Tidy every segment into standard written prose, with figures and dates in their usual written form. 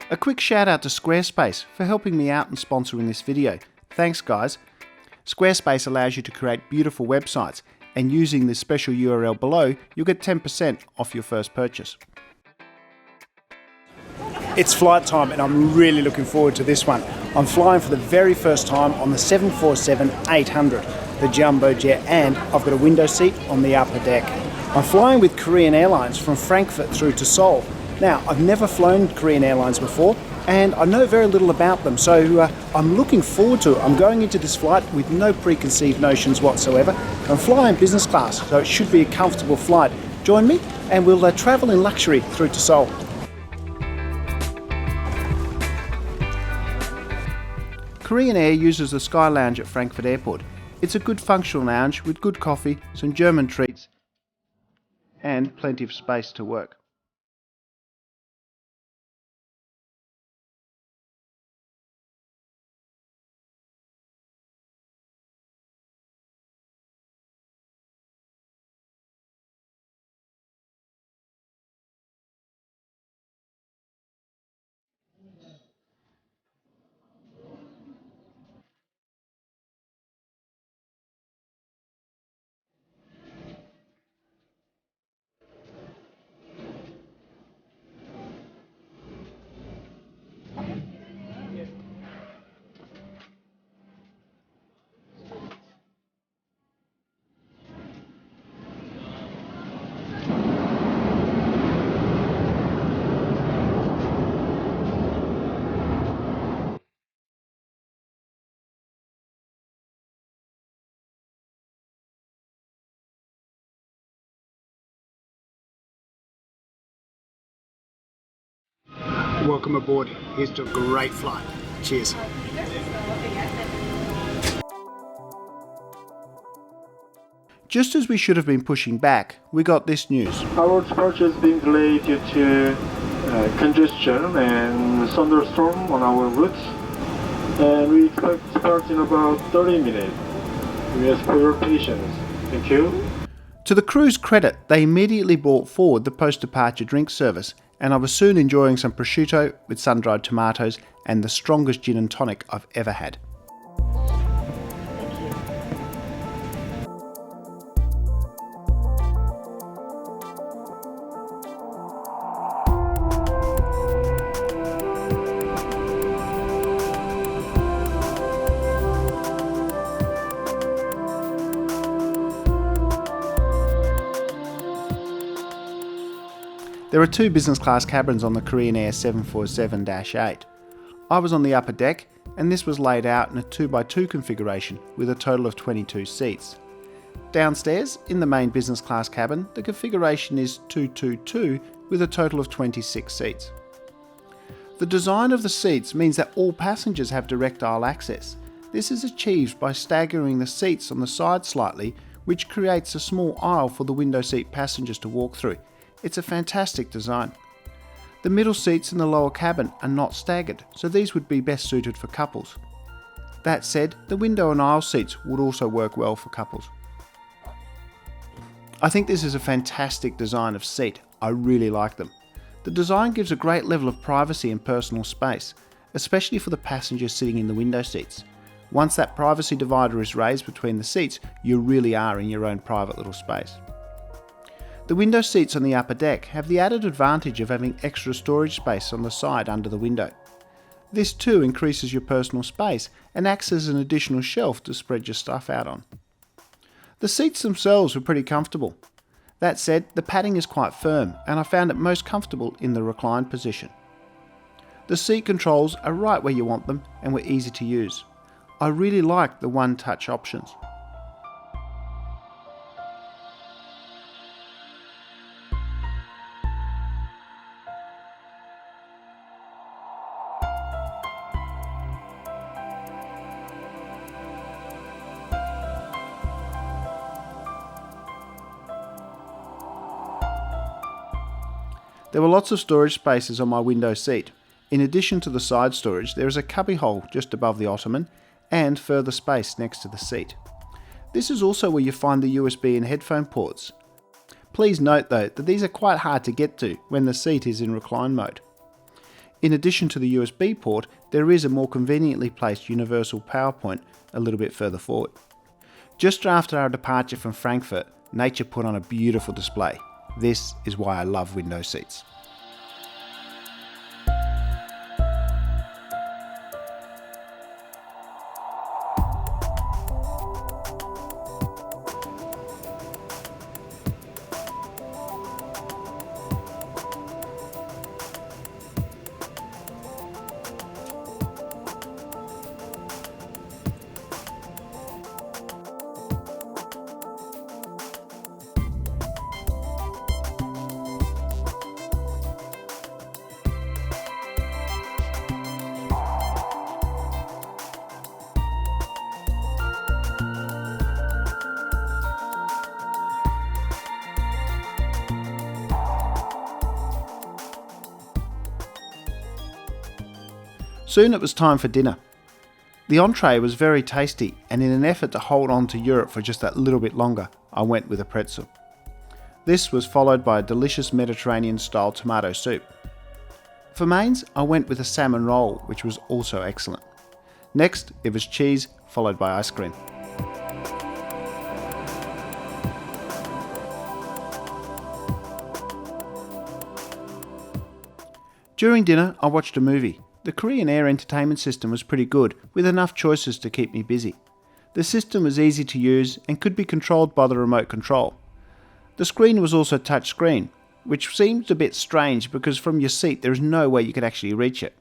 A quick shout out to Squarespace for helping me out and sponsoring this video. Thanks guys. Squarespace allows you to create beautiful websites, and using this special URL below, you'll get 10% off your first purchase. It's flight time and I'm really looking forward to this one. I'm flying for the very first time on the 747-800, the jumbo jet, and I've got a window seat on the upper deck. I'm flying with Korean Airlines from Frankfurt through to Seoul. Now, I've never flown Korean Airlines before and I know very little about them, so I'm looking forward to it. I'm going into this flight with no preconceived notions whatsoever. I'm flying business class, so it should be a comfortable flight. Join me and we'll travel in luxury through to Seoul. Korean Air uses the Sky Lounge at Frankfurt Airport. It's a good functional lounge with good coffee, some German treats, and plenty of space to work. Welcome aboard. Here's to a great flight. Cheers. Just as we should have been pushing back, we got this news. Our departure is being delayed due to congestion and thunderstorm on our routes, and we expect to depart in about 30 minutes. We ask for your patience. Thank you. To the crew's credit, they immediately brought forward the post-departure drink service, and I was soon enjoying some prosciutto with sun-dried tomatoes and the strongest gin and tonic I've ever had. There are two business class cabins on the Korean Air 747-8. I was on the upper deck, and this was laid out in a 2x2 configuration with a total of 22 seats. Downstairs, in the main business class cabin, the configuration is 2-2-2 with a total of 26 seats. The design of the seats means that all passengers have direct aisle access. This is achieved by staggering the seats on the side slightly, which creates a small aisle for the window seat passengers to walk through. It's a fantastic design. The middle seats in the lower cabin are not staggered, so these would be best suited for couples. That said, the window and aisle seats would also work well for couples. I think this is a fantastic design of seat. I really like them. The design gives a great level of privacy and personal space, especially for the passengers sitting in the window seats. Once that privacy divider is raised between the seats, you really are in your own private little space. The window seats on the upper deck have the added advantage of having extra storage space on the side under the window. This too increases your personal space and acts as an additional shelf to spread your stuff out on. The seats themselves were pretty comfortable. That said, the padding is quite firm and I found it most comfortable in the reclined position. The seat controls are right where you want them and were easy to use. I really like the one-touch options. There were lots of storage spaces on my window seat. In addition to the side storage, there is a cubbyhole just above the ottoman and further space next to the seat. This is also where you find the USB and headphone ports. Please note though that these are quite hard to get to when the seat is in recline mode. In addition to the USB port, there is a more conveniently placed universal power point a little bit further forward. Just after our departure from Frankfurt, nature put on a beautiful display. This is why I love window seats. Soon it was time for dinner. The entree was very tasty, and in an effort to hold on to Europe for just that little bit longer, I went with a pretzel. This was followed by a delicious Mediterranean-style tomato soup. For mains, I went with a salmon roll, which was also excellent. Next, it was cheese, followed by ice cream. During dinner, I watched a movie. The Korean Air entertainment system was pretty good, with enough choices to keep me busy. The system was easy to use and could be controlled by the remote control. The screen was also touch screen, which seemed a bit strange because from your seat there is no way you could actually reach it.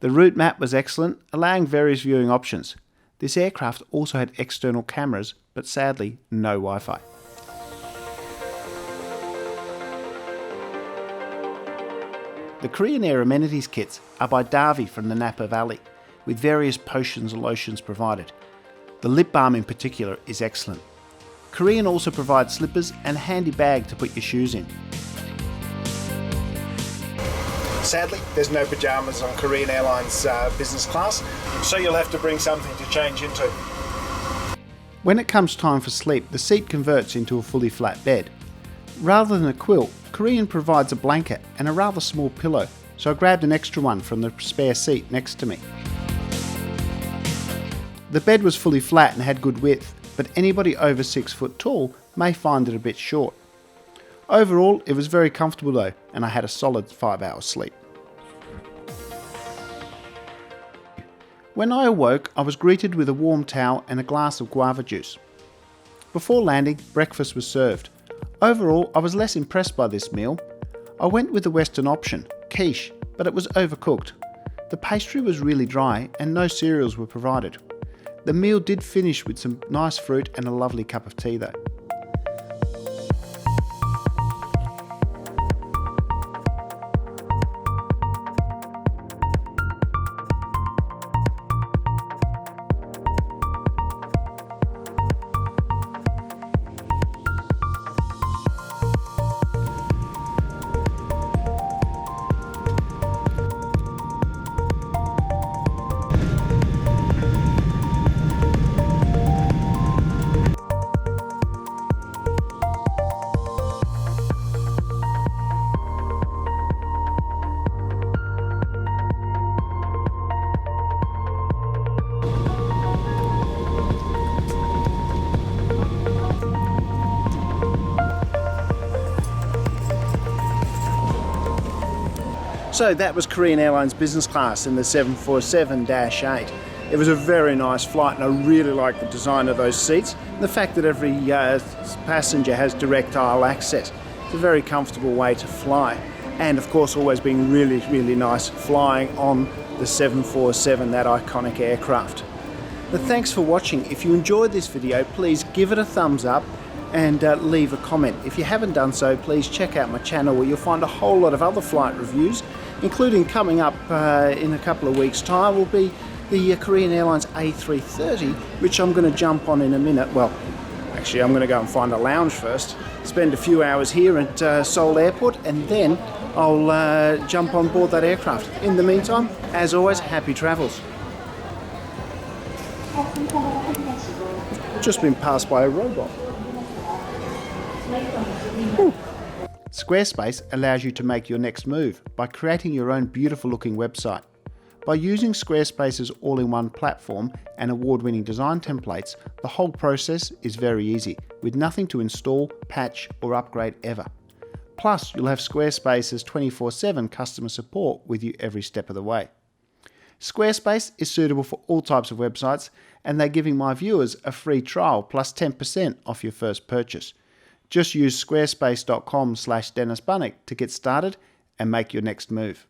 The route map was excellent, allowing various viewing options. This aircraft also had external cameras, but sadly no Wi-Fi. The Korean Air amenities kits are by Davi from the Napa Valley, with various potions and lotions provided. The lip balm in particular is excellent. Korean also provides slippers and a handy bag to put your shoes in. Sadly, there's no pyjamas on Korean Airlines business class, so you'll have to bring something to change into. When it comes time for sleep, the seat converts into a fully flat bed. Rather than a quilt, Korean provides a blanket and a rather small pillow, so I grabbed an extra one from the spare seat next to me. The bed was fully flat and had good width, but anybody over 6 foot tall may find it a bit short. Overall, it was very comfortable though, and I had a solid 5 hours sleep. When I awoke, I was greeted with a warm towel and a glass of guava juice. Before landing, breakfast was served. Overall, I was less impressed by this meal. I went with the Western option, quiche, but it was overcooked. The pastry was really dry and no cereals were provided. The meal did finish with some nice fruit and a lovely cup of tea though. So that was Korean Airlines business class in the 747-8. It was a very nice flight and I really like the design of those seats. And the fact that every passenger has direct aisle access. It's a very comfortable way to fly. And of course always being really, really nice flying on the 747, that iconic aircraft. But thanks for watching. If you enjoyed this video, please give it a thumbs up and leave a comment. If you haven't done so, please check out my channel where you'll find a whole lot of other flight reviews, including coming up in a couple of weeks' time will be the Korean Airlines A330, which I'm going to jump on in a minute. Well, actually I'm going to go and find a lounge first, spend a few hours here at Seoul Airport, and then I'll jump on board that aircraft. In the meantime, as always, happy travels. Just been passed by a robot. Ooh. Squarespace allows you to make your next move by creating your own beautiful looking website. By using Squarespace's all-in-one platform and award-winning design templates, the whole process is very easy, with nothing to install, patch or upgrade ever. Plus, you'll have Squarespace's 24/7 customer support with you every step of the way. Squarespace is suitable for all types of websites, and they're giving my viewers a free trial plus 10% off your first purchase. Just use squarespace.com/Dennis Bunnick to get started and make your next move.